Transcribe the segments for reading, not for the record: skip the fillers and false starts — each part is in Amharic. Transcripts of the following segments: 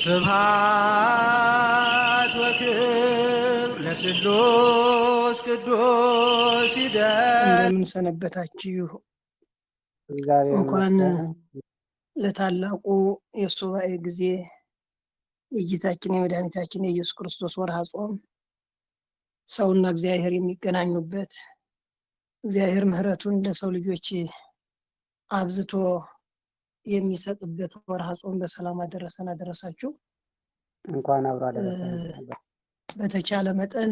ስብሐት ወክብር ለስሉስ ቅዱስ ይደር። እንደምን ሰነበታችሁ? እንኳን ለታላቁ የሱባኤ ጊዜ የጌታችን የመድኃኒታችን የኢየሱስ ክርስቶስ ወርሃ ጾም ሰውና እግዚአብሔር የሚገናኙበት እግዚአብሔር ምሕረቱን ለሰው ልጆች አብዝቶ የሚሰጥበት ወርሃ ጾም በሰላም አደረሰን አደረሳችሁ። እንኳን አብሮ አደረሰን። በተቻለ መጠን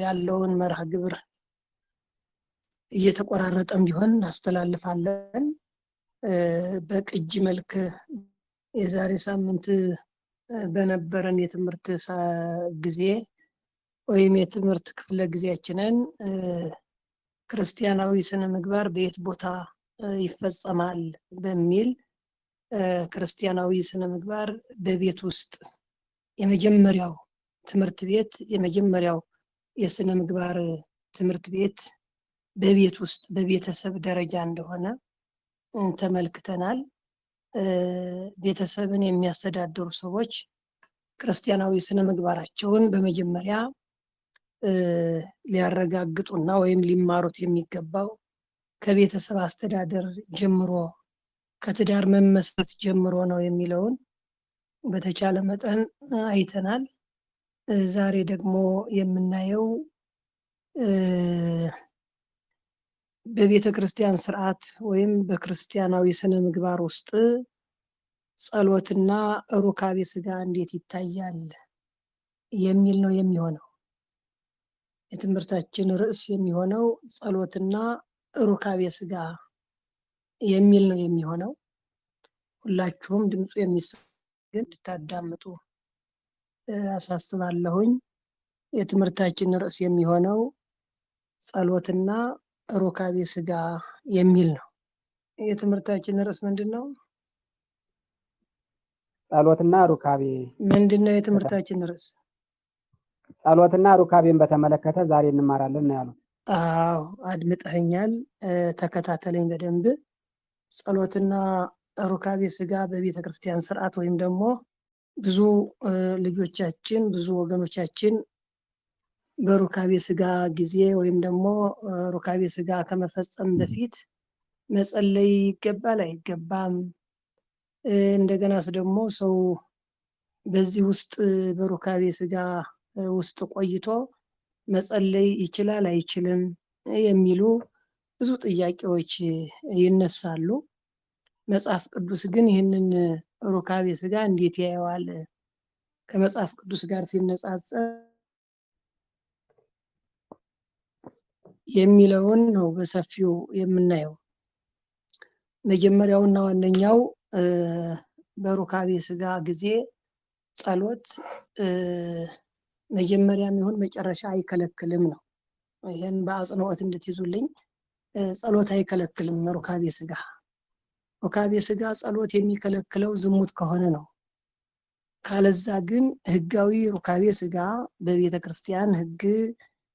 ያለውን መርሃ ግብር እየተቆራረጠም ቢሆን እናስተላልፋለን። በቅጂ መልክ የዛሬ ሳምንት በነበረን የትምህርት ጊዜ ወይም የትምህርት ክፍለ ጊዜያችንን ክርስቲያናዊ ስነ ምግባር በየት ቦታ ይፈጸማል በሚል ክርስቲያናዊ ስነ ምግባር በቤት ውስጥ የመጀመሪያው ትምህርት ቤት የመጀመሪያው የስነ ምግባር ትምህርት ቤት በቤት ውስጥ በቤተሰብ ደረጃ እንደሆነ ተመልክተናል። ቤተሰብን የሚያስተዳድሩ ሰዎች ክርስቲያናዊ ስነ ምግባራቸውን በመጀመሪያ ሊያረጋግጡና ወይም ሊማሩት የሚገባው ከቤተሰብ አስተዳደር ጀምሮ ከትዳር መመስረት ጀምሮ ነው የሚለውን በተቻለ መጠን አይተናል። ዛሬ ደግሞ የምናየው በቤተ ክርስቲያን ስርዓት ወይም በክርስቲያናዊ ስነ ምግባር ውስጥ ጸሎትና ሩካቤ ስጋ እንዴት ይታያል የሚል ነው የሚሆነው። የትምህርታችን ርዕስ የሚሆነው ጸሎትና ሩካቤ ስጋ የሚል ነው የሚሆነው። ሁላችሁም ድምፁ የሚሰማ እንድታዳምጡ አሳስባለሁኝ። የትምህርታችን ርዕስ የሚሆነው ጸሎትና ሩካቤ ስጋ የሚል ነው። የትምህርታችን ርዕስ ምንድን ነው? ጸሎትና ሩካቤ። ምንድን ነው የትምህርታችን ርዕስ? ጸሎትና ሩካቤን በተመለከተ ዛሬ እንማራለን ነው ያሉት። አዎ አድምጠኸኛል። ተከታተለኝ በደንብ። ጸሎትና ሩካቤ ስጋ በቤተ ክርስቲያን ስርዓት ወይም ደግሞ ብዙ ልጆቻችን ብዙ ወገኖቻችን በሩካቤ ስጋ ጊዜ ወይም ደግሞ ሩካቤ ስጋ ከመፈጸም በፊት መጸለይ ይገባል አይገባም፣ እንደገናስ ደግሞ ሰው በዚህ ውስጥ በሩካቤ ስጋ ውስጥ ቆይቶ መጸለይ ይችላል አይችልም የሚሉ ብዙ ጥያቄዎች ይነሳሉ። መጽሐፍ ቅዱስ ግን ይህንን ሩካቤ ስጋ እንዴት ያየዋል? ከመጽሐፍ ቅዱስ ጋር ሲነጻጸር የሚለውን ነው በሰፊው የምናየው። መጀመሪያውና ዋነኛው በሩካቤ ስጋ ጊዜ ጸሎት መጀመሪያም ይሁን መጨረሻ አይከለክልም ነው። ይህን በአጽንኦት እንድትይዙልኝ። ጸሎት አይከለክልም ሩካቤ ስጋ። ሩካቤ ስጋ ጸሎት የሚከለክለው ዝሙት ከሆነ ነው። ካለዛ ግን ህጋዊ ሩካቤ ስጋ በቤተ ክርስቲያን ህግ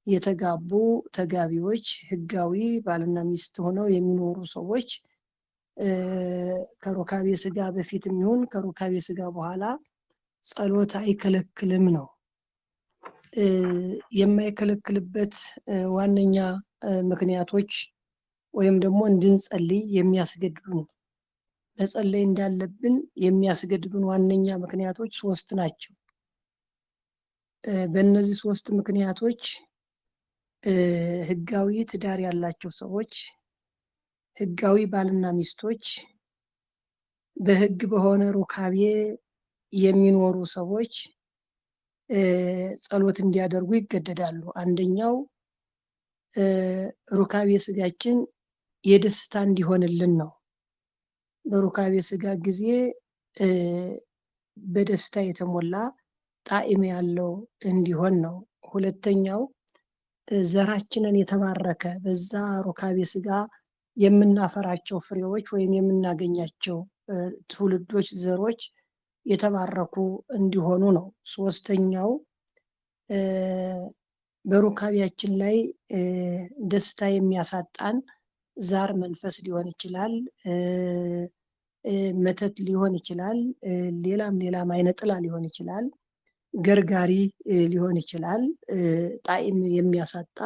የተጋቡ ተጋቢዎች ህጋዊ ባልና ሚስት ሆነው የሚኖሩ ሰዎች ከሩካቤ ስጋ በፊትም ይሁን ከሩካቤ ስጋ በኋላ ጸሎት አይከለክልም ነው። የማይከለክልበት ዋነኛ ምክንያቶች ወይም ደግሞ እንድንጸልይ የሚያስገድዱን መጸለይ እንዳለብን የሚያስገድዱን ዋነኛ ምክንያቶች 3 ናቸው። በእነዚህ 3 ምክንያቶች ህጋዊ ትዳር ያላቸው ሰዎች፣ ህጋዊ ባልና ሚስቶች፣ በህግ በሆነ ሩካቤ የሚኖሩ ሰዎች ጸሎት እንዲያደርጉ ይገደዳሉ። አንደኛው ሩካቤ ስጋችን የደስታ እንዲሆንልን ነው። በሩካቤ ስጋ ጊዜ በደስታ የተሞላ ጣዕም ያለው እንዲሆን ነው። ሁለተኛው ዘራችንን የተባረከ በዛ ሩካቤ ስጋ የምናፈራቸው ፍሬዎች ወይም የምናገኛቸው ትውልዶች ዘሮች የተባረኩ እንዲሆኑ ነው። ሶስተኛው በሩካቤያችን ላይ ደስታ የሚያሳጣን ዛር መንፈስ ሊሆን ይችላል። መተት ሊሆን ይችላል፣ ሌላም አይነት ጥላ ሊሆን ይችላል፣ ገርጋሪ ሊሆን ይችላል፣ ጣዕም የሚያሳጣ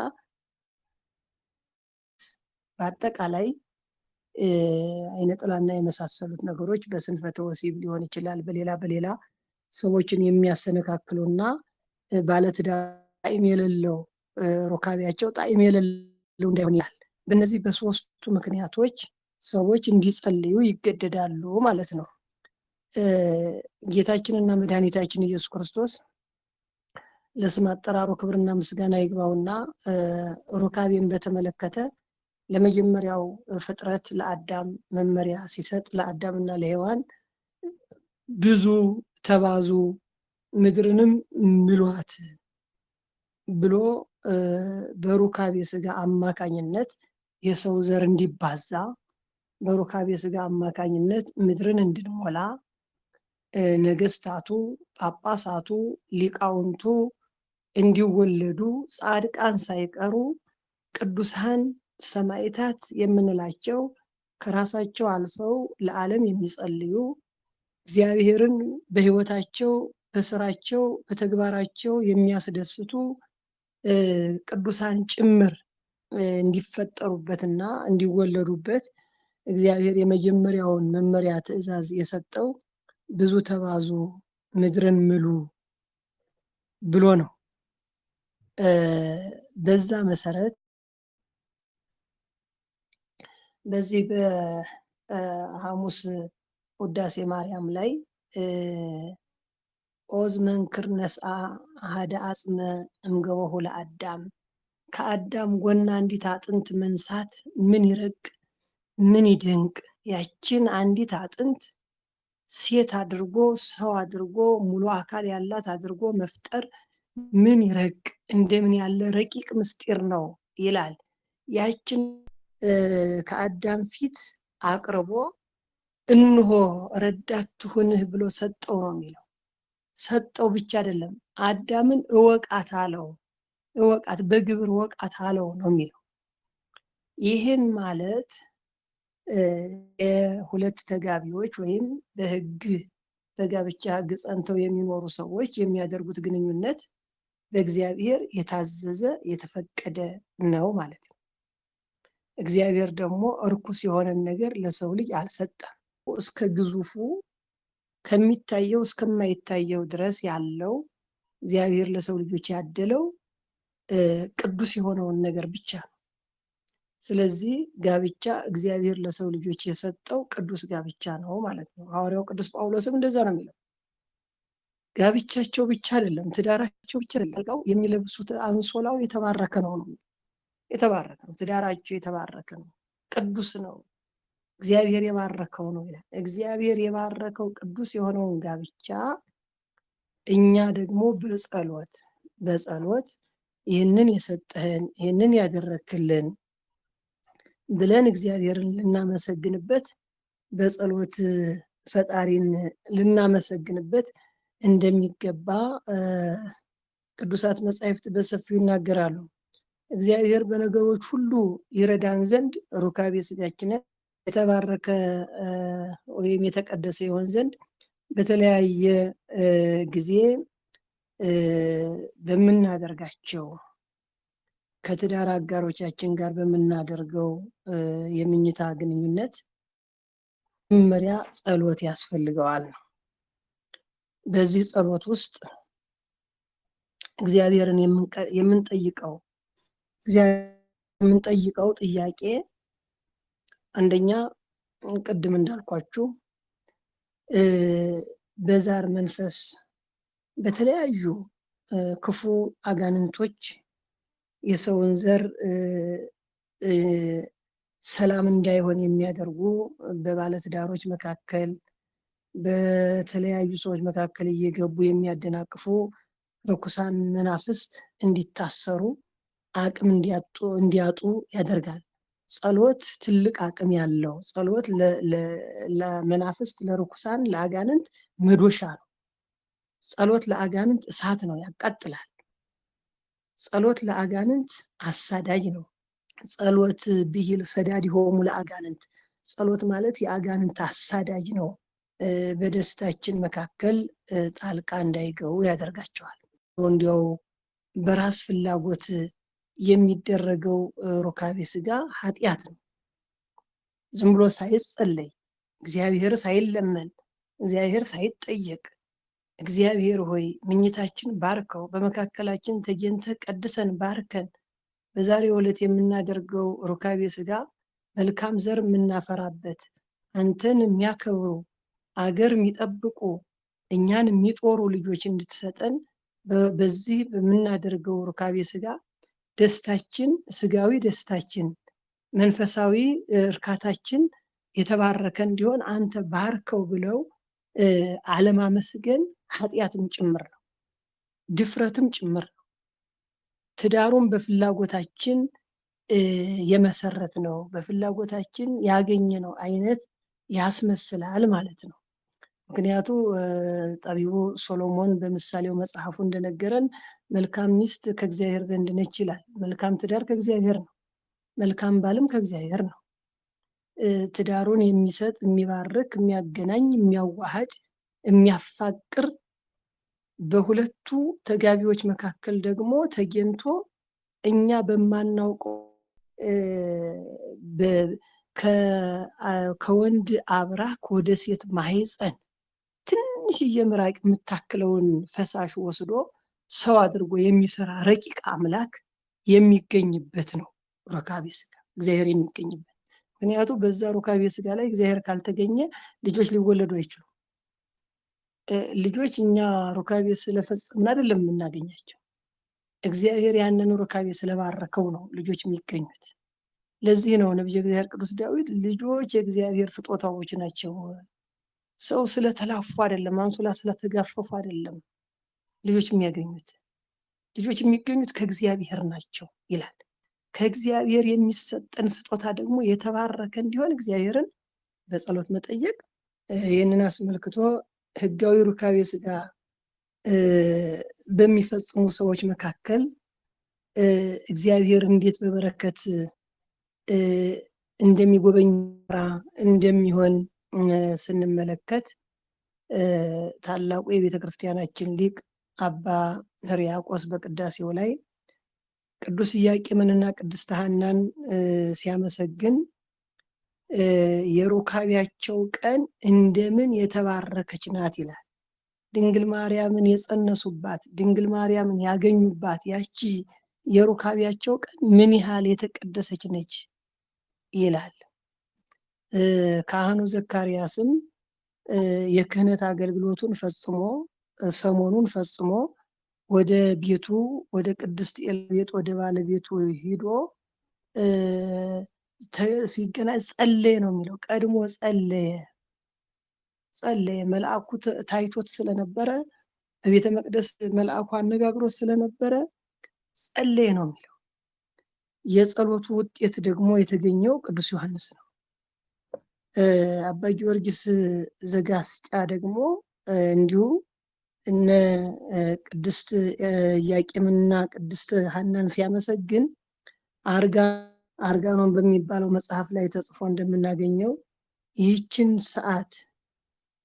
በአጠቃላይ አይነ ጥላና የመሳሰሉት ነገሮች በስንፈተ ወሲብ ሊሆን ይችላል፣ በሌላ ሰዎችን የሚያሰነካክሉና ባለትዳር ጣዕም የሌለው ሩካቤያቸው ጣዕም የሌለው እንዳይሆን ይላል። በእነዚህ በሶስቱ ምክንያቶች ሰዎች እንዲጸልዩ ይገደዳሉ ማለት ነው። ጌታችንና መድኃኒታችን ኢየሱስ ክርስቶስ ለስም አጠራሩ ክብርና ምስጋና ይግባውና ሩካቤን በተመለከተ ለመጀመሪያው ፍጥረት ለአዳም መመሪያ ሲሰጥ ለአዳምና ለሔዋን ብዙ ተባዙ ምድርንም ምሏት ብሎ በሩካቤ ስጋ አማካኝነት የሰው ዘር እንዲባዛ በሩካቤ ስጋ አማካኝነት ምድርን እንድንሞላ ነገስታቱ፣ ጳጳሳቱ፣ ሊቃውንቱ እንዲወለዱ ጻድቃን ሳይቀሩ ቅዱሳን ሰማዕታት የምንላቸው ከራሳቸው አልፈው ለዓለም የሚጸልዩ እግዚአብሔርን በሕይወታቸው በስራቸው በተግባራቸው የሚያስደስቱ ቅዱሳን ጭምር እንዲፈጠሩበትና እንዲወለዱበት እግዚአብሔር የመጀመሪያውን መመሪያ ትእዛዝ የሰጠው ብዙ ተባዙ ምድርን ምሉ ብሎ ነው። በዛ መሰረት በዚህ በሐሙስ ውዳሴ ማርያም ላይ ኦዝ መንክር ነስአ አሐደ አጽመ እምገቦሁ ለአዳም ከአዳም ጎና አንዲት አጥንት መንሳት ምን ይረቅ ምን ይደንቅ፣ ያችን አንዲት አጥንት ሴት አድርጎ ሰው አድርጎ ሙሉ አካል ያላት አድርጎ መፍጠር ምን ይረቅ እንደምን ያለ ረቂቅ ምስጢር ነው ይላል። ያችን ከአዳም ፊት አቅርቦ እንሆ ረዳት ትሁንህ ብሎ ሰጠው ነው የሚለው። ሰጠው ብቻ አይደለም፣ አዳምን እወቃት አለው። እወቃት በግብር እወቃት አለው ነው የሚለው። ይህን ማለት የሁለት ተጋቢዎች ወይም በጋብቻ ሕግ ጸንተው የሚኖሩ ሰዎች የሚያደርጉት ግንኙነት በእግዚአብሔር የታዘዘ የተፈቀደ ነው ማለት ነው። እግዚአብሔር ደግሞ እርኩስ የሆነን ነገር ለሰው ልጅ አልሰጠም። እስከ ግዙፉ ከሚታየው እስከማይታየው ድረስ ያለው እግዚአብሔር ለሰው ልጆች ያደለው ቅዱስ የሆነውን ነገር ብቻ ነው። ስለዚህ ጋብቻ እግዚአብሔር ለሰው ልጆች የሰጠው ቅዱስ ጋብቻ ነው ማለት ነው። ሐዋርያው ቅዱስ ጳውሎስም እንደዛ ነው የሚለው። ጋብቻቸው ብቻ አይደለም፣ ትዳራቸው ብቻ አይደለም፣ የሚለብሱት አንሶላው የተባረከ ነው። የተባረከ ነው። ትዳራቸው የተባረከ ነው፣ ቅዱስ ነው፣ እግዚአብሔር የባረከው ነው ይላል። እግዚአብሔር የባረከው ቅዱስ የሆነውን ጋብቻ እኛ ደግሞ በጸሎት ይህንን የሰጠህን ይህንን ያደረክልን ብለን እግዚአብሔርን ልናመሰግንበት በጸሎት ፈጣሪን ልናመሰግንበት እንደሚገባ ቅዱሳት መጻሕፍት በሰፊው ይናገራሉ። እግዚአብሔር በነገሮች ሁሉ ይረዳን ዘንድ ሩካቤ ስጋችንን የተባረከ ወይም የተቀደሰ ይሆን ዘንድ በተለያየ ጊዜ በምናደርጋቸው ከትዳር አጋሮቻችን ጋር በምናደርገው የምኝታ ግንኙነት መጀመሪያ ጸሎት ያስፈልገዋል ነው። በዚህ ጸሎት ውስጥ እግዚአብሔርን የምንጠይቀው ጥያቄ አንደኛ ቅድም እንዳልኳችሁ በዛር መንፈስ በተለያዩ ክፉ አጋንንቶች የሰውን ዘር ሰላም እንዳይሆን የሚያደርጉ በባለትዳሮች መካከል በተለያዩ ሰዎች መካከል እየገቡ የሚያደናቅፉ ርኩሳን መናፍስት እንዲታሰሩ አቅም እንዲያጡ ያደርጋል። ጸሎት ትልቅ አቅም ያለው ጸሎት ለመናፍስት ለርኩሳን ለአጋንንት መዶሻ ነው። ጸሎት ለአጋንንት እሳት ነው፣ ያቃጥላል። ጸሎት ለአጋንንት አሳዳጅ ነው። ጸሎት ብሂል ሰዳዲሆሙ ለአጋንንት ጸሎት ማለት የአጋንንት አሳዳጅ ነው። በደስታችን መካከል ጣልቃ እንዳይገቡ ያደርጋቸዋል። እንዲያው በራስ ፍላጎት የሚደረገው ሩካቤ ስጋ ኃጢአት ነው። ዝም ብሎ ሳይጸለይ፣ እግዚአብሔር ሳይለመን፣ እግዚአብሔር ሳይጠየቅ እግዚአብሔር ሆይ ምኝታችን ባርከው፣ በመካከላችን ተገኝተህ ቀድሰን ባርከን። በዛሬው ዕለት የምናደርገው ሩካቤ ስጋ መልካም ዘር የምናፈራበት፣ አንተን የሚያከብሩ አገር የሚጠብቁ እኛን የሚጦሩ ልጆች እንድትሰጠን በዚህ በምናደርገው ሩካቤ ስጋ ደስታችን፣ ስጋዊ ደስታችን፣ መንፈሳዊ እርካታችን የተባረከ እንዲሆን አንተ ባርከው ብለው አለማመስገን ኃጢአትም ጭምር ነው፣ ድፍረትም ጭምር ነው። ትዳሩን በፍላጎታችን የመሰረት ነው፣ በፍላጎታችን ያገኘነው አይነት ያስመስላል ማለት ነው። ምክንያቱ ጠቢቡ ሶሎሞን በምሳሌው መጽሐፉ እንደነገረን መልካም ሚስት ከእግዚአብሔር ዘንድ ነች ይላል። መልካም ትዳር ከእግዚአብሔር ነው፣ መልካም ባልም ከእግዚአብሔር ነው። ትዳሩን የሚሰጥ የሚባርክ፣ የሚያገናኝ፣ የሚያዋሃድ፣ የሚያፋቅር በሁለቱ ተጋቢዎች መካከል ደግሞ ተገኝቶ እኛ በማናውቀው ከወንድ አብራክ ወደ ሴት ማህፀን ትንሽዬ ምራቅ የምታክለውን ፈሳሽ ወስዶ ሰው አድርጎ የሚሰራ ረቂቅ አምላክ የሚገኝበት ነው ሩካቤ ስጋ፣ እግዚአብሔር የሚገኝበት። ምክንያቱ በዛ ሩካቤ ስጋ ላይ እግዚአብሔር ካልተገኘ ልጆች ሊወለዱ አይችሉም። ልጆች እኛ ሩካቤ ስለፈጸምን አይደለም የምናገኛቸው፣ እግዚአብሔር ያንን ሩካቤ ስለባረከው ነው ልጆች የሚገኙት። ለዚህ ነው ነቢየ እግዚአብሔር ቅዱስ ዳዊት ልጆች የእግዚአብሔር ስጦታዎች ናቸው፣ ሰው ስለተላፉ አይደለም፣ አንሶላ ስለተጋፈፉ አይደለም ልጆች የሚያገኙት፣ ልጆች የሚገኙት ከእግዚአብሔር ናቸው ይላል። ከእግዚአብሔር የሚሰጠን ስጦታ ደግሞ የተባረከ እንዲሆን እግዚአብሔርን በጸሎት መጠየቅ። ይህንን አስመልክቶ ህጋዊ ሩካቤ ስጋ በሚፈጽሙ ሰዎች መካከል እግዚአብሔር እንዴት በበረከት እንደሚጎበኝ እንደሚሆን ስንመለከት ታላቁ የቤተ ክርስቲያናችን ሊቅ አባ ሕርያቆስ በቅዳሴው ላይ ቅዱስ ኢያቄምንና ቅድስት ሐናን ሲያመሰግን የሩካቤያቸው ቀን እንደምን የተባረከች ናት ይላል። ድንግል ማርያምን የጸነሱባት፣ ድንግል ማርያምን ያገኙባት ያቺ የሩካቤያቸው ቀን ምን ያህል የተቀደሰች ነች ይላል። ካህኑ ዘካርያስም የክህነት አገልግሎቱን ፈጽሞ ሰሞኑን ፈጽሞ ወደ ቤቱ ወደ ቅድስት ኤልቤጥ ወደ ባለቤቱ ሂዶ ሲገናኝ ጸለየ ነው የሚለው። ቀድሞ ጸለየ። መልአኩ ታይቶት ስለነበረ በቤተ መቅደስ መልአኩ አነጋግሮት ስለነበረ ጸለየ ነው የሚለው። የጸሎቱ ውጤት ደግሞ የተገኘው ቅዱስ ዮሐንስ ነው። አባ ጊዮርጊስ ዘጋስጫ ደግሞ እንዲሁ እነ ቅድስት ኢያቄምንና ቅድስት ሐናን ሲያመሰግን አርጋኖን በሚባለው መጽሐፍ ላይ ተጽፎ እንደምናገኘው ይህችን ሰዓት፣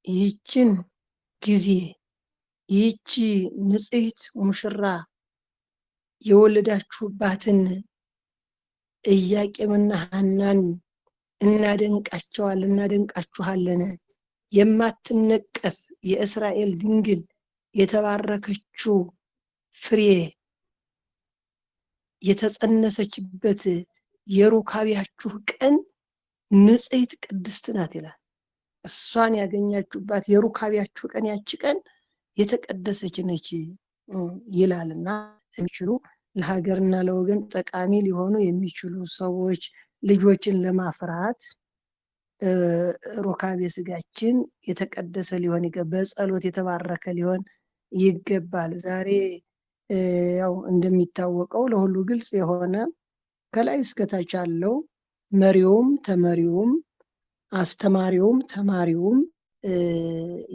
ይህችን ጊዜ፣ ይህቺ ንጽሕት ሙሽራ የወለዳችሁባትን ኢያቄምና ሐናን እናደንቃችኋለን። የማትነቀፍ የእስራኤል ድንግል የተባረከችው ፍሬ የተጸነሰችበት የሩካቤያችሁ ቀን ንጽሕት ቅድስት ናት ይላል። እሷን ያገኛችሁባት የሩካቤያችሁ ቀን ያቺ ቀን የተቀደሰች ነች ይላልና የሚችሉ ለሀገርና ለወገን ጠቃሚ ሊሆኑ የሚችሉ ሰዎች ልጆችን ለማፍራት ሩካቤ ስጋችን የተቀደሰ ሊሆን ይገባል፣ በጸሎት የተባረከ ሊሆን ይገባል። ዛሬ ያው እንደሚታወቀው ለሁሉ ግልጽ የሆነ ከላይ እስከታች ያለው መሪውም ተመሪውም አስተማሪውም ተማሪውም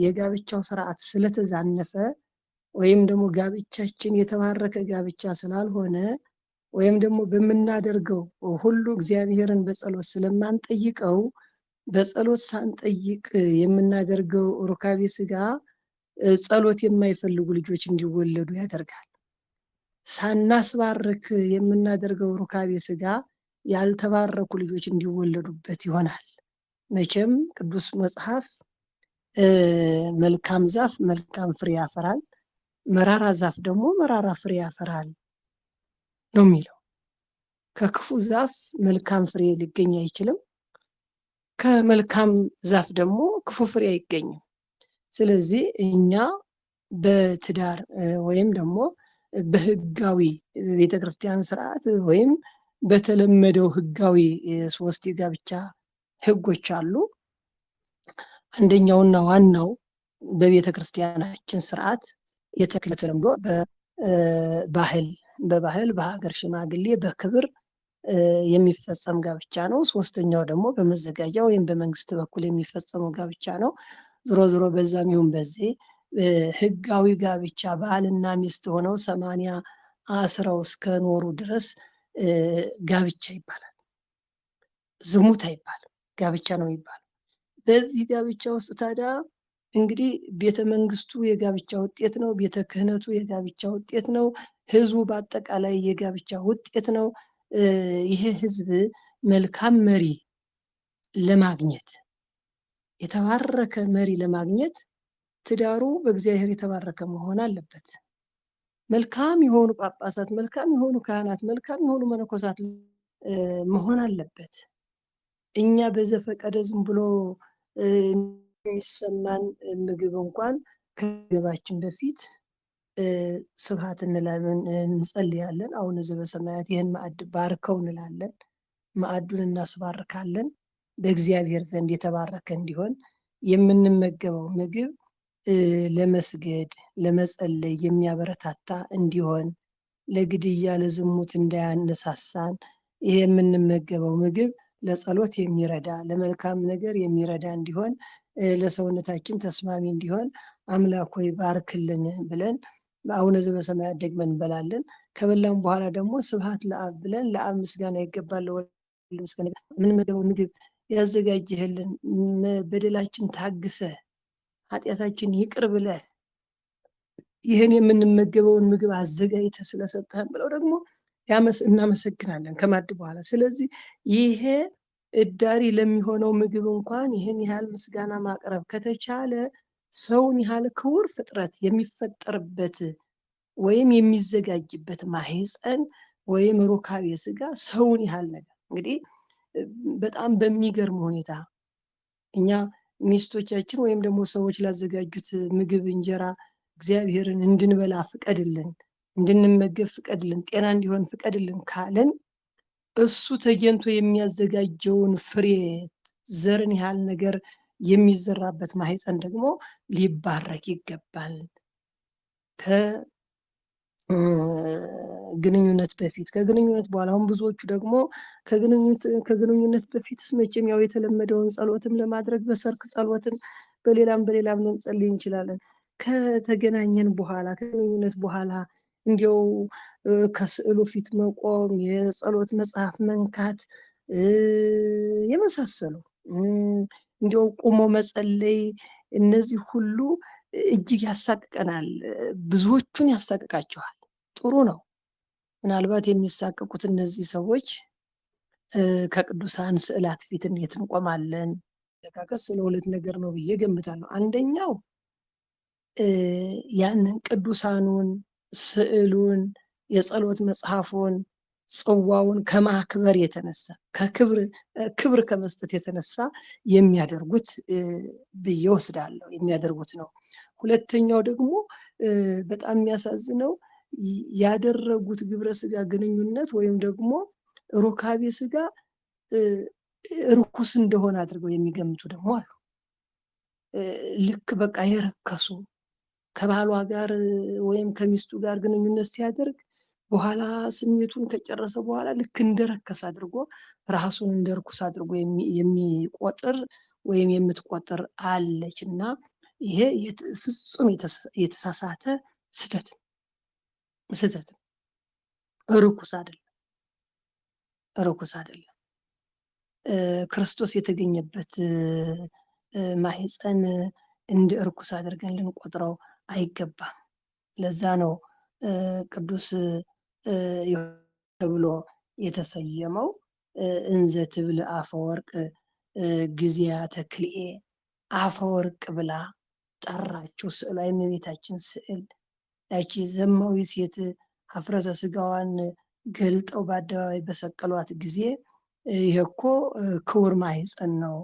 የጋብቻው ስርዓት ስለተዛነፈ ወይም ደግሞ ጋብቻችን የተባረከ ጋብቻ ስላልሆነ ወይም ደግሞ በምናደርገው ሁሉ እግዚአብሔርን በጸሎት ስለማንጠይቀው በጸሎት ሳንጠይቅ የምናደርገው ሩካቤ ስጋ ጸሎት የማይፈልጉ ልጆች እንዲወለዱ ያደርጋል። ሳናስባርክ የምናደርገው ሩካቤ ስጋ ያልተባረኩ ልጆች እንዲወለዱበት ይሆናል። መቼም ቅዱስ መጽሐፍ መልካም ዛፍ መልካም ፍሬ ያፈራል፣ መራራ ዛፍ ደግሞ መራራ ፍሬ ያፈራል ነው የሚለው። ከክፉ ዛፍ መልካም ፍሬ ሊገኝ አይችልም፣ ከመልካም ዛፍ ደግሞ ክፉ ፍሬ አይገኝም። ስለዚህ እኛ በትዳር ወይም ደግሞ በህጋዊ ቤተክርስቲያን ስርዓት ወይም በተለመደው ህጋዊ ሶስት የጋብቻ ህጎች አሉ። አንደኛውና ዋናው በቤተክርስቲያናችን ስርዓት የተለምዶ በባህል በሀገር ሽማግሌ በክብር የሚፈጸም ጋብቻ ነው። ሶስተኛው ደግሞ በመዘጋጃ ወይም በመንግስት በኩል የሚፈጸመው ጋብቻ ነው። ዞሮ ዞሮ በዛም ይሁን በዚህ ህጋዊ ጋብቻ ባልና ሚስት ሆነው 80 አስረው እስከኖሩ ድረስ ጋብቻ ይባላል። ዝሙት አይባልም፣ ጋብቻ ነው የሚባለው። በዚህ ጋብቻ ውስጥ ታዲያ እንግዲህ ቤተ መንግስቱ የጋብቻ ውጤት ነው፣ ቤተ ክህነቱ የጋብቻ ውጤት ነው፣ ህዝቡ በአጠቃላይ የጋብቻ ውጤት ነው። ይሄ ህዝብ መልካም መሪ ለማግኘት የተባረከ መሪ ለማግኘት ትዳሩ በእግዚአብሔር የተባረከ መሆን አለበት። መልካም የሆኑ ጳጳሳት፣ መልካም የሆኑ ካህናት፣ መልካም የሆኑ መነኮሳት መሆን አለበት። እኛ በዘፈቀደ ዝም ብሎ የሚሰማን ምግብ እንኳን ከገባችን በፊት ስብሐት እንላለን፣ እንጸልያለን። አቡነ ዘበሰማያት ይህን ማዕድ ባርከው እንላለን። ማዕዱን እናስባርካለን። በእግዚአብሔር ዘንድ የተባረከ እንዲሆን የምንመገበው ምግብ ለመስገድ ለመጸለይ የሚያበረታታ እንዲሆን፣ ለግድያ ለዝሙት እንዳያነሳሳን፣ ይሄ የምንመገበው ምግብ ለጸሎት የሚረዳ ለመልካም ነገር የሚረዳ እንዲሆን፣ ለሰውነታችን ተስማሚ እንዲሆን አምላክ ሆይ ባርክልን ብለን በአቡነ ዘበሰማያት ደግመን እንበላለን። ከበላም በኋላ ደግሞ ስብሐት ለአብ ብለን ለአብ ምስጋና ይገባል፣ ለወልድ ምስጋና የምንመገበው ምግብ ያዘጋጀህልን በደላችን ታግሰ ኃጢአታችን ይቅር ብለ ይህን የምንመገበውን ምግብ አዘጋጅተህ ስለሰጠህን ብለው ደግሞ እናመሰግናለን ከማድ በኋላ። ስለዚህ ይሄ እዳሪ ለሚሆነው ምግብ እንኳን ይህን ያህል ምስጋና ማቅረብ ከተቻለ ሰውን ያህል ክቡር ፍጥረት የሚፈጠርበት ወይም የሚዘጋጅበት ማህፀን ወይም ሩካቤ ስጋ ሰውን ያህል ነገር እንግዲህ በጣም በሚገርም ሁኔታ እኛ ሚስቶቻችን ወይም ደግሞ ሰዎች ላዘጋጁት ምግብ እንጀራ እግዚአብሔርን እንድንበላ ፍቀድልን፣ እንድንመገብ ፍቀድልን፣ ጤና እንዲሆን ፍቀድልን ካለን እሱ ተገንቶ የሚያዘጋጀውን ፍሬ ዘርን ያህል ነገር የሚዘራበት ማህፀን ደግሞ ሊባረክ ይገባል። ከግንኙነት በፊት ከግንኙነት በኋላ አሁን ብዙዎቹ ደግሞ ከግንኙነት በፊት መቼም ያው የተለመደውን ጸሎትም ለማድረግ በሰርክ ጸሎትን በሌላም ልንጸልይ እንችላለን። ከተገናኘን በኋላ ከግንኙነት በኋላ እንዲያው ከስዕሉ ፊት መቆም፣ የጸሎት መጽሐፍ መንካት የመሳሰሉ እንዲያው ቁሞ መጸለይ፣ እነዚህ ሁሉ እጅግ ያሳቅቀናል። ብዙዎቹን ያሳቅቃቸዋል። ጥሩ ነው። ምናልባት የሚሳቀቁት እነዚህ ሰዎች ከቅዱሳን ስዕላት ፊት እንዴት እንቆማለን ለካከስ ስለ ሁለት ነገር ነው ብዬ ገምታለሁ። አንደኛው ያንን ቅዱሳኑን ስዕሉን የጸሎት መጽሐፉን ጽዋውን ከማክበር የተነሳ ክብር ከመስጠት የተነሳ የሚያደርጉት ብዬ ወስዳለሁ፣ የሚያደርጉት ነው። ሁለተኛው ደግሞ በጣም የሚያሳዝነው ያደረጉት ግብረ ስጋ ግንኙነት ወይም ደግሞ ሩካቤ ስጋ ርኩስ እንደሆነ አድርገው የሚገምቱ ደግሞ አሉ። ልክ በቃ የረከሱ ከባሏ ጋር ወይም ከሚስቱ ጋር ግንኙነት ሲያደርግ በኋላ ስሜቱን ከጨረሰ በኋላ ልክ እንደረከስ አድርጎ ራሱን እንደርኩስ አድርጎ የሚቆጥር ወይም የምትቆጥር አለች እና ይሄ ፍጹም የተሳሳተ ስህተት ነው። ርኩስ አይደለም። ክርስቶስ የተገኘበት ማህፀን እንደ እርኩስ አድርገን ልንቆጥረው አይገባም። ለዛ ነው ቅዱስ ተብሎ የተሰየመው። እንዘ ትብል አፈወርቅ ጊዜያ ተክልኤ አፈወርቅ ብላ ጠራችው። ስዕሏ የእመቤታችን ስዕል ያቺ ዘማዊ ሴት ሀፍረተ ስጋዋን ገልጠው በአደባባይ በሰቀሏት ጊዜ ይሄ እኮ ክቡር ማህፀን ነው፣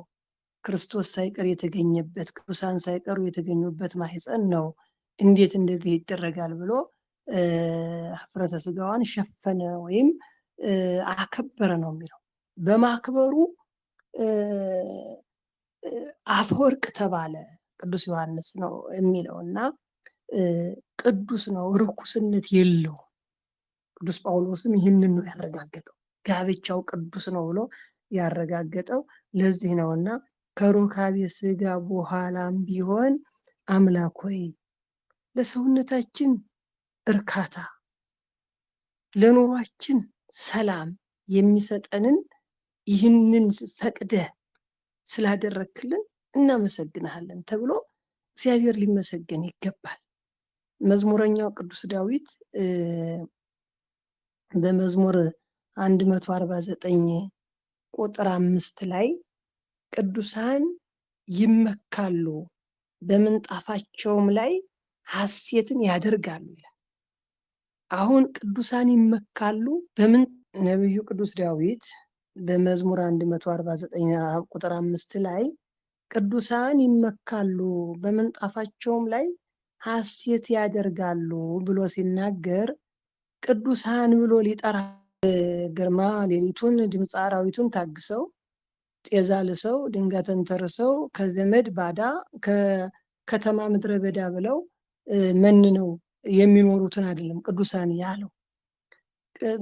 ክርስቶስ ሳይቀር የተገኘበት፣ ቅዱሳን ሳይቀሩ የተገኙበት ማህፀን ነው፣ እንዴት እንደዚህ ይደረጋል ብሎ ሀፍረተ ስጋዋን ሸፈነ ወይም አከበረ ነው የሚለው። በማክበሩ አፈወርቅ ተባለ ቅዱስ ዮሐንስ ነው የሚለው እና ቅዱስ ነው፣ ርኩስነት የለው። ቅዱስ ጳውሎስም ይህንን ነው ያረጋገጠው፣ ጋብቻው ቅዱስ ነው ብሎ ያረጋገጠው ለዚህ ነው እና ከሩካቤ ስጋ በኋላም ቢሆን አምላክ ሆይ ለሰውነታችን እርካታ ለኑሯችን ሰላም የሚሰጠንን ይህንን ፈቅደህ ስላደረክልን እናመሰግንሃለን ተብሎ እግዚአብሔር ሊመሰገን ይገባል። መዝሙረኛው ቅዱስ ዳዊት በመዝሙር 149 ቁጥር 5 ላይ ቅዱሳን ይመካሉ በምንጣፋቸውም ላይ ሐሴትን ያደርጋሉ ይላል። አሁን ቅዱሳን ይመካሉ በምን? ነቢዩ ቅዱስ ዳዊት በመዝሙር 149 ቁጥር 5 ላይ ቅዱሳን ይመካሉ በምንጣፋቸውም ላይ ሐሴት ያደርጋሉ ብሎ ሲናገር ቅዱሳን ብሎ ሊጠራ ግርማ ሌሊቱን ድምፀ አራዊቱን ታግሰው ጤዛ ልሰው ድንጋይ ተንተርሰው ከዘመድ ባዳ ከከተማ ምድረ በዳ ብለው መንነው የሚኖሩትን አይደለም ቅዱሳን ያለው።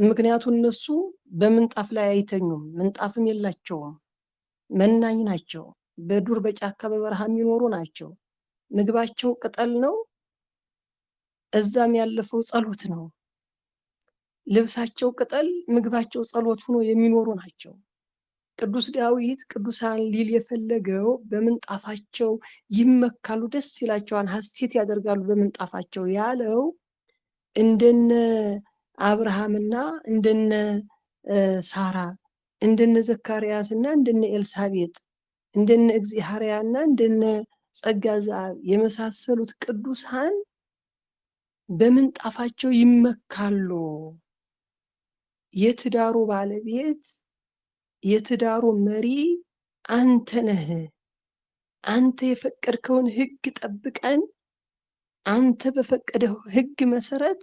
ምክንያቱም እነሱ በምንጣፍ ላይ አይተኙም፣ ምንጣፍም የላቸውም፣ መናኝ ናቸው፣ በዱር በጫካ በበረሃ የሚኖሩ ናቸው። ምግባቸው ቅጠል ነው፣ እዛም ያለፈው ጸሎት ነው። ልብሳቸው ቅጠል፣ ምግባቸው ጸሎት ሆኖ የሚኖሩ ናቸው። ቅዱስ ዳዊት ቅዱሳን ሊል የፈለገው በምንጣፋቸው ይመካሉ፣ ደስ ይላቸዋል፣ ሐሴት ያደርጋሉ በምንጣፋቸው ያለው እንደነ አብርሃምና እንደነ ሳራ እንደነ ዘካርያስ እና እንደነ ኤልሳቤጥ እንደነ እግዚአብሔርያና እንደነ ጸጋ ዘአብ የመሳሰሉት ቅዱሳን በምንጣፋቸው ይመካሉ። የትዳሩ ባለቤት የትዳሩ መሪ አንተ ነህ። አንተ የፈቀድከውን ሕግ ጠብቀን አንተ በፈቀደው ሕግ መሰረት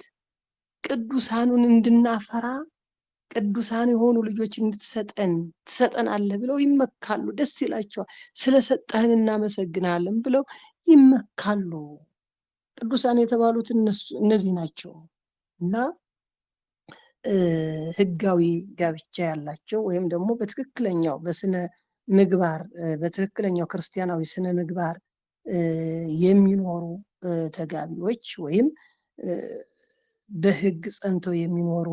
ቅዱሳኑን እንድናፈራ ቅዱሳን የሆኑ ልጆች ትሰጠናለህ ብለው ይመካሉ። ደስ ይላቸዋል። ስለሰጠህን እናመሰግናለን ብለው ይመካሉ። ቅዱሳን የተባሉት እነዚህ ናቸው እና ሕጋዊ ጋብቻ ያላቸው ወይም ደግሞ በትክክለኛው በስነ ምግባር በትክክለኛው ክርስቲያናዊ ስነ ምግባር የሚኖሩ ተጋቢዎች ወይም በሕግ ጸንተው የሚኖሩ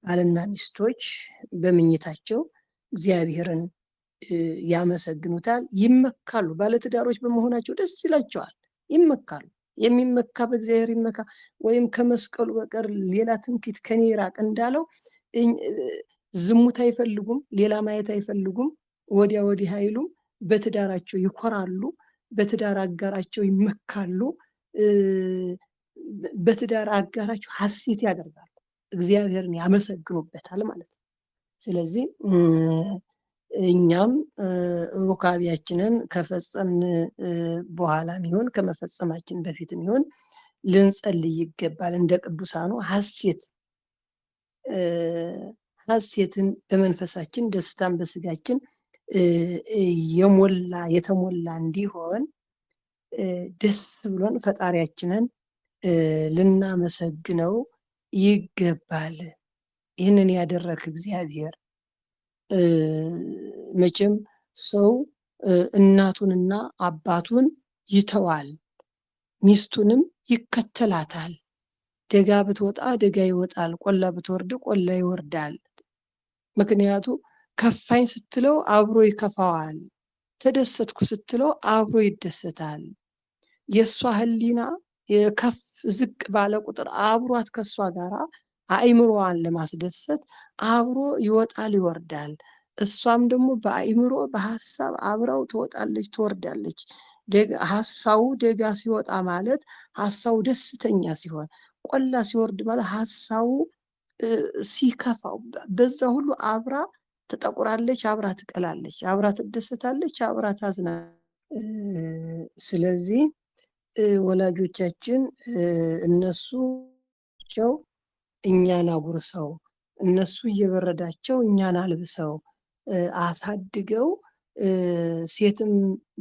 ባልና ሚስቶች በምኝታቸው እግዚአብሔርን ያመሰግኑታል፣ ይመካሉ። ባለትዳሮች በመሆናቸው ደስ ይላቸዋል፣ ይመካሉ። የሚመካ በእግዚአብሔር ይመካ ወይም ከመስቀሉ በቀር ሌላ ትምክህት ከኔ ይራቅ እንዳለው ዝሙት አይፈልጉም፣ ሌላ ማየት አይፈልጉም፣ ወዲያ ወዲህ አይሉም። በትዳራቸው ይኮራሉ፣ በትዳር አጋራቸው ይመካሉ፣ በትዳር አጋራቸው ሐሴት ያደርጋሉ፣ እግዚአብሔርን ያመሰግኑበታል ማለት ነው። ስለዚህ እኛም ሩካቤያችንን ከፈጸምን በኋላም ይሁን ከመፈጸማችን በፊትም ይሁን ልንጸልይ ይገባል። እንደ ቅዱሳኑ ሐሴትን በመንፈሳችን ደስታን በስጋችን የተሞላ እንዲሆን ደስ ብሎን ፈጣሪያችንን ልናመሰግነው ይገባል። ይህንን ያደረክ እግዚአብሔር መቼም ሰው እናቱንና አባቱን ይተዋል፣ ሚስቱንም ይከተላታል። ደጋ ብትወጣ ደጋ ይወጣል፣ ቆላ ብትወርድ ቆላ ይወርዳል። ምክንያቱ ከፋኝ ስትለው አብሮ ይከፋዋል፣ ተደሰትኩ ስትለው አብሮ ይደሰታል። የእሷ ህሊና ከፍ ዝቅ ባለ ቁጥር አብሯት ከእሷ ጋር አእምሮዋን ለማስደሰት አብሮ ይወጣል ይወርዳል። እሷም ደግሞ በአእምሮ በሀሳብ አብራው ትወጣለች ትወርዳለች። ሀሳቡ ደጋ ሲወጣ ማለት ሀሳቡ ደስተኛ ሲሆን፣ ቆላ ሲወርድ ማለት ሀሳቡ ሲከፋው፣ በዛ ሁሉ አብራ ትጠቁራለች፣ አብራ ትቀላለች፣ አብራ ትደሰታለች፣ አብራ ታዝናለች። ስለዚህ ወላጆቻችን እነሱ እኛን አጉርሰው እነሱ እየበረዳቸው እኛን አልብሰው አሳድገው ሴትም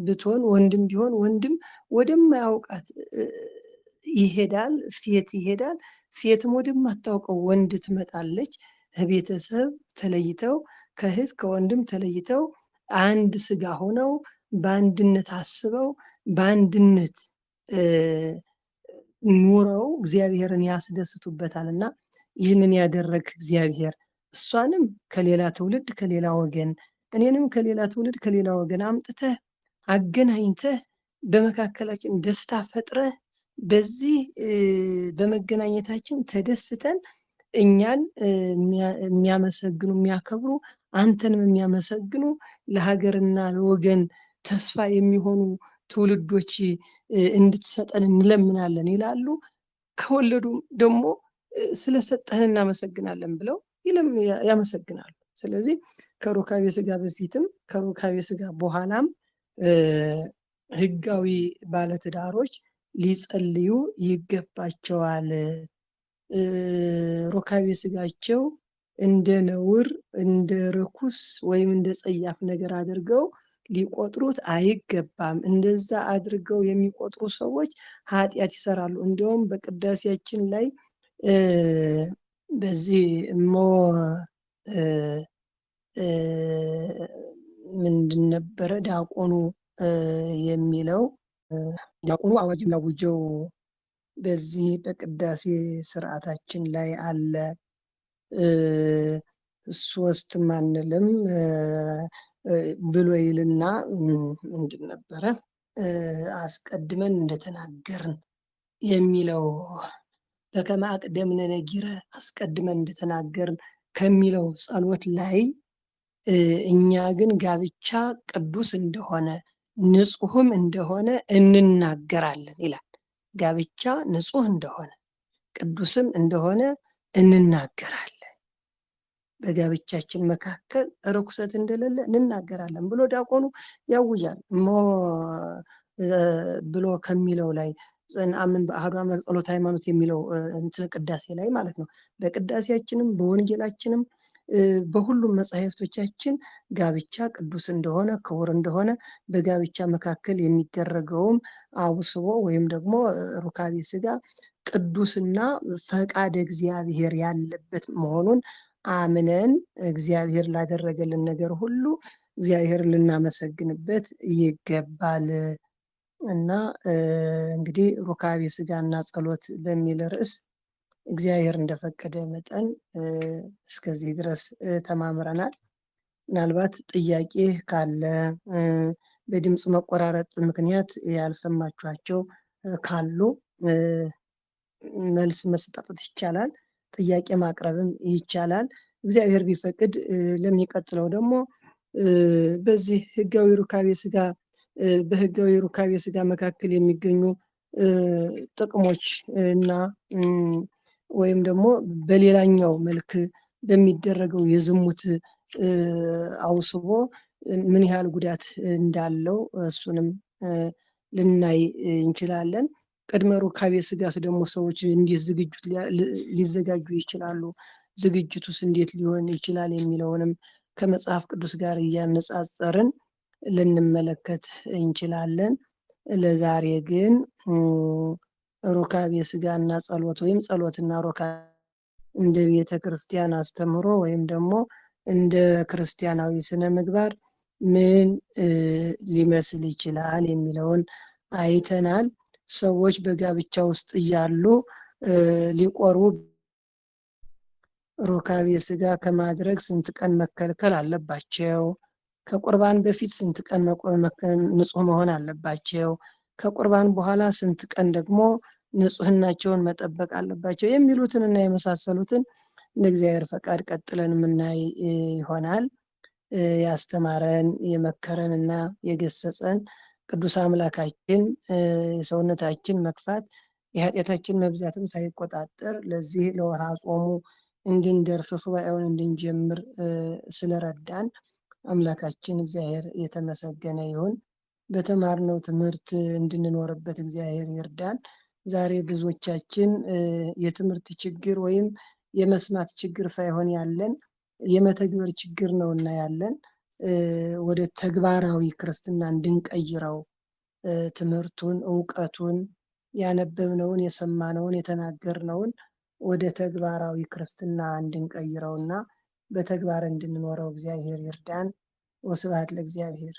ብትሆን ወንድም ቢሆን ወንድም ወደማያውቃት ይሄዳል፣ ሴት ይሄዳል፣ ሴትም ወደማታውቀው ወንድ ትመጣለች። ቤተሰብ ተለይተው ከእህት ከወንድም ተለይተው አንድ ስጋ ሆነው በአንድነት አስበው በአንድነት ኑረው እግዚአብሔርን ያስደስቱበታል። እና ይህንን ያደረግ እግዚአብሔር እሷንም ከሌላ ትውልድ ከሌላ ወገን እኔንም ከሌላ ትውልድ ከሌላ ወገን አምጥተህ አገናኝተህ በመካከላችን ደስታ ፈጥረህ በዚህ በመገናኘታችን ተደስተን እኛን የሚያመሰግኑ የሚያከብሩ አንተንም የሚያመሰግኑ ለሀገርና ለወገን ተስፋ የሚሆኑ ትውልዶች እንድትሰጠን እንለምናለን ይላሉ። ከወለዱ ደግሞ ስለሰጠህን እናመሰግናለን ብለው ያመሰግናሉ። ስለዚህ ከሩካቤ ስጋ በፊትም ከሩካቤ ስጋ በኋላም ህጋዊ ባለትዳሮች ሊጸልዩ ይገባቸዋል። ሩካቤ ስጋቸው እንደ ነውር እንደ ርኩስ ወይም እንደ ጸያፍ ነገር አድርገው ሊቆጥሩት አይገባም። እንደዛ አድርገው የሚቆጥሩ ሰዎች ኃጢአት ይሰራሉ። እንዲሁም በቅዳሴያችን ላይ በዚህ ምንድን ነበረ ዲያቆኑ የሚለው ዲያቆኑ አዋጅ የሚያውጀው በዚህ በቅዳሴ ስርዓታችን ላይ አለ። ሶስት ማንልም ብሎ ይልና ምንድን ነበረ አስቀድመን እንደተናገርን የሚለው በከመ አቅደምነ ነጊረ አስቀድመን እንደተናገርን ከሚለው ጸሎት ላይ እኛ ግን ጋብቻ ቅዱስ እንደሆነ ንጹሕም እንደሆነ እንናገራለን ይላል። ጋብቻ ንጹሕ እንደሆነ ቅዱስም እንደሆነ እንናገራለን፣ በጋብቻችን መካከል ርኩሰት እንደሌለ እንናገራለን ብሎ ዲያቆኑ ያውጃል። ብሎ ከሚለው ላይ አምን በአሐዱ አምላክ ጸሎተ ሃይማኖት የሚለው እንትን ቅዳሴ ላይ ማለት ነው። በቅዳሴያችንም በወንጌላችንም በሁሉም መጻሕፍቶቻችን ጋብቻ ቅዱስ እንደሆነ ክቡር እንደሆነ በጋብቻ መካከል የሚደረገውም አውስቦ ወይም ደግሞ ሩካቤ ስጋ ቅዱስና ፈቃደ እግዚአብሔር ያለበት መሆኑን አምነን እግዚአብሔር ላደረገልን ነገር ሁሉ እግዚአብሔር ልናመሰግንበት ይገባል። እና እንግዲህ ሩካቤ ስጋና ጸሎት በሚል ርዕስ እግዚአብሔር እንደፈቀደ መጠን እስከዚህ ድረስ ተማምረናል። ምናልባት ጥያቄ ካለ በድምፅ መቆራረጥ ምክንያት ያልሰማችኋቸው ካሉ መልስ መስጠት ይቻላል፣ ጥያቄ ማቅረብም ይቻላል። እግዚአብሔር ቢፈቅድ ለሚቀጥለው ደግሞ በዚህ ህጋዊ ሩካቤ ስጋ በህጋዊ ሩካቤ ስጋ መካከል የሚገኙ ጥቅሞች እና ወይም ደግሞ በሌላኛው መልክ በሚደረገው የዝሙት አውስቦ ምን ያህል ጉዳት እንዳለው እሱንም ልናይ እንችላለን። ቅድመ ሩካቤ ስጋስ ደግሞ ሰዎች እንዴት ዝግጁት ሊዘጋጁ ይችላሉ፣ ዝግጅቱስ እንዴት ሊሆን ይችላል የሚለውንም ከመጽሐፍ ቅዱስ ጋር እያነጻጸርን ልንመለከት እንችላለን። ለዛሬ ግን ሩካቤ ስጋና ጸሎት ወይም ጸሎትና ሩካቤ እንደ ቤተ ክርስቲያን አስተምህሮ ወይም ደግሞ እንደ ክርስቲያናዊ ስነ ምግባር ምን ሊመስል ይችላል የሚለውን አይተናል። ሰዎች በጋብቻ ውስጥ እያሉ ሊቆርቡ ሩካቤ ስጋ ከማድረግ ስንት ቀን መከልከል አለባቸው? ከቁርባን በፊት ስንት ቀን ንጹህ መሆን አለባቸው? ከቁርባን በኋላ ስንት ቀን ደግሞ ንጹህናቸውን መጠበቅ አለባቸው? የሚሉትን እና የመሳሰሉትን እንደ እግዚአብሔር ፈቃድ ቀጥለን የምናይ ይሆናል። ያስተማረን የመከረን እና የገሰጸን ቅዱስ አምላካችን የሰውነታችን መክፋት የኃጢአታችን መብዛትም ሳይቆጣጠር ለዚህ ለወርሃ ጾሙ እንድንደርስ ሱባኤውን እንድንጀምር ስለረዳን አምላካችን እግዚአብሔር የተመሰገነ ይሁን። በተማርነው ትምህርት እንድንኖርበት እግዚአብሔር ይርዳን። ዛሬ ብዙዎቻችን የትምህርት ችግር ወይም የመስማት ችግር ሳይሆን ያለን የመተግበር ችግር ነውና ያለን ወደ ተግባራዊ ክርስትና እንድንቀይረው ትምህርቱን፣ እውቀቱን፣ ያነበብነውን፣ የሰማነውን፣ የተናገርነውን ወደ ተግባራዊ ክርስትና እንድንቀይረውና በተግባር እንድንኖረው እግዚአብሔር ይርዳን። ወስብሐት ለእግዚአብሔር።